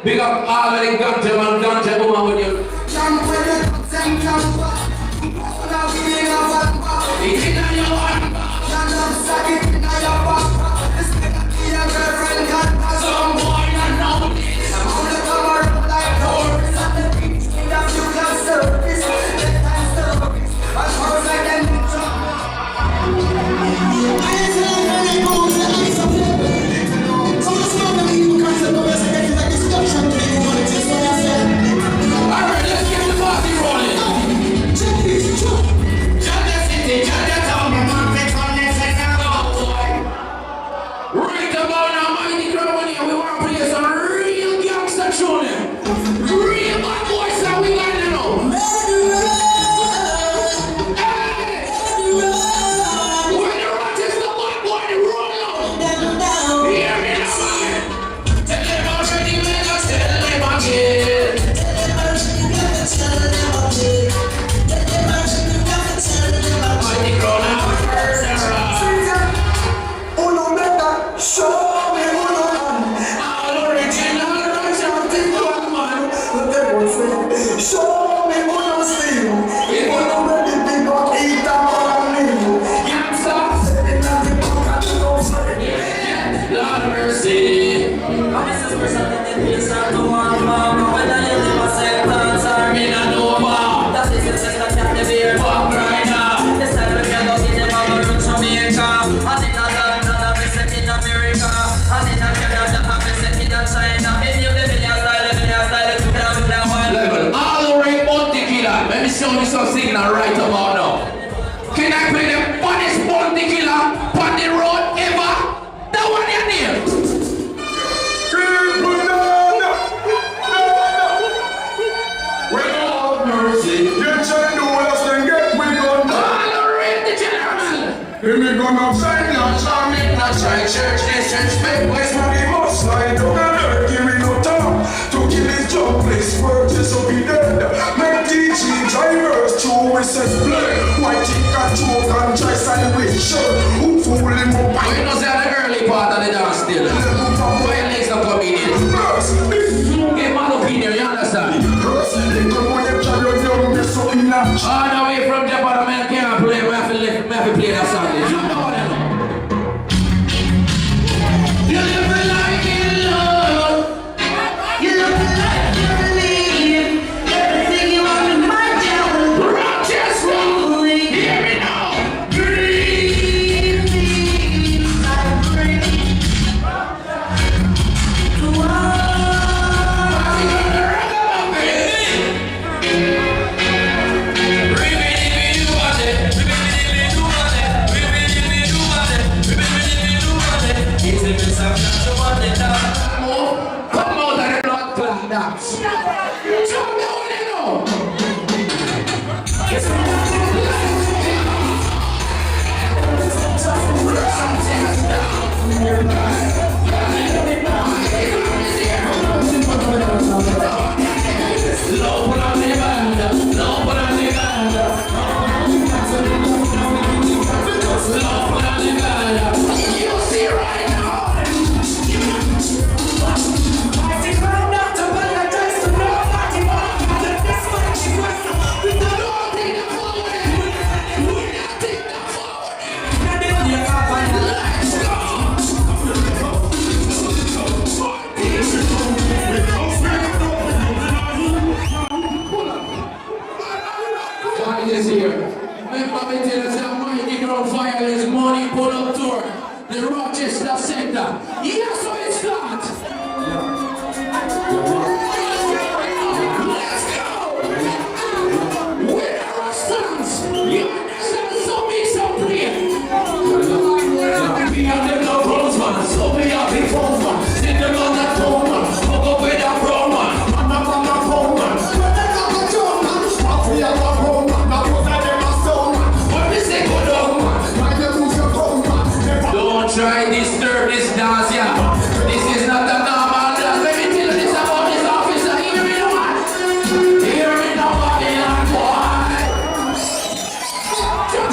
Big up all of the ganja man, ganja woman with you. It's in your heart. Some boy that know this. Some signal right about now. Can I play the funniest bounty killer on the road ever? That one your name? We have mercy. Get your dollars and get we gun. Tolerate the general. Give me gun upside down. Charming, not try church, disrespect. West man, he must slide down and give me no time to kill his job. Place work just so be dead. Make DG drivers through with his blood. White chick and choke and try sandwich shirt. Who fool him up? But you know say the early part of the dance still. Violence not coming in. Get my opinion, you understand? All the way from Japan, I can't play. I have to play that song. You know what I know? You live like in love. You live like you believe. Everything you want in my town. Rochester, hear me now. Breathe me like breathe. Come out of the blood clot dance. Jump down, you know. You see right now. Here. Remember me tell us that Mighty Ground Violence Money Pull Up Tour, the Rochester Center. Yes, so it starts. Let's go. Where are our sons? You understand? So big, so clear. We have them no rules, man. So we have the phones, man. Sit them on that phone, man. Hook up with that phone, man. Man up on that phone, man. But they got the phone, man. Stop we have that phone, man. Don't try disturb this dance, yeah. This is not a normal dance. Let me tell you this about this officer. Hear me no man. Hear me no body and boy. Jump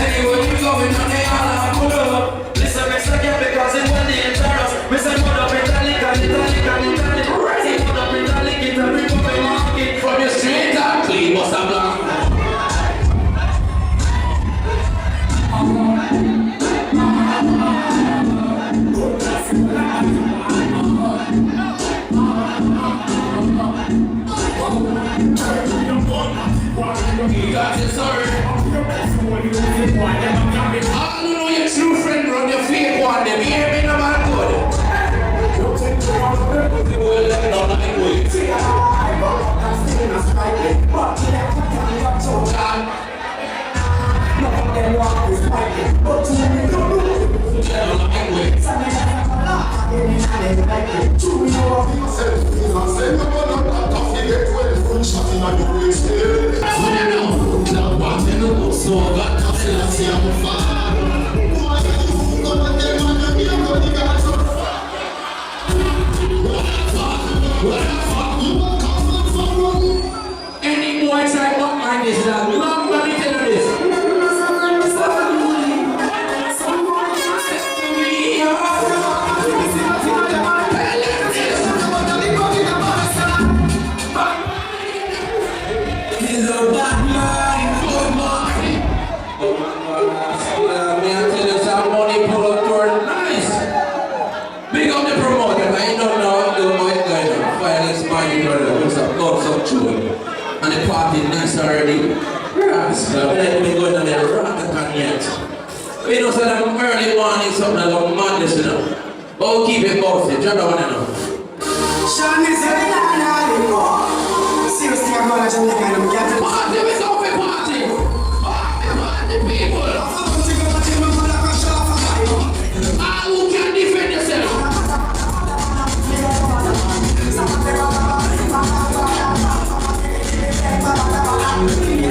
Anyway, you going on the island, pull up. Listen, Mr. Get because it was dangerous. Mr. Put up Italic. Ready? Put up Italic, it's a rip up in market. From your street and clean, what's a blank? You got it, sorry. All you know your true friend run your fake one, them hear me no man good. Well, let me know like way. Any boy try to mind this dog. Long let me tell you this. Big up the promoter, I don't know how it's going on. Violence party brother, who's up, lots of tune. And the party nice already. Rascal, we ain't been going on the rocket yet. We know that I'm early morning, something like madness, you know. But we'll keep it bossy, you don't want to know. Sean is a anymore. Seriously, I'm going to Jamaica and I'm getting Party, we go for party! Party, people! All who can defend yourself! Thank you.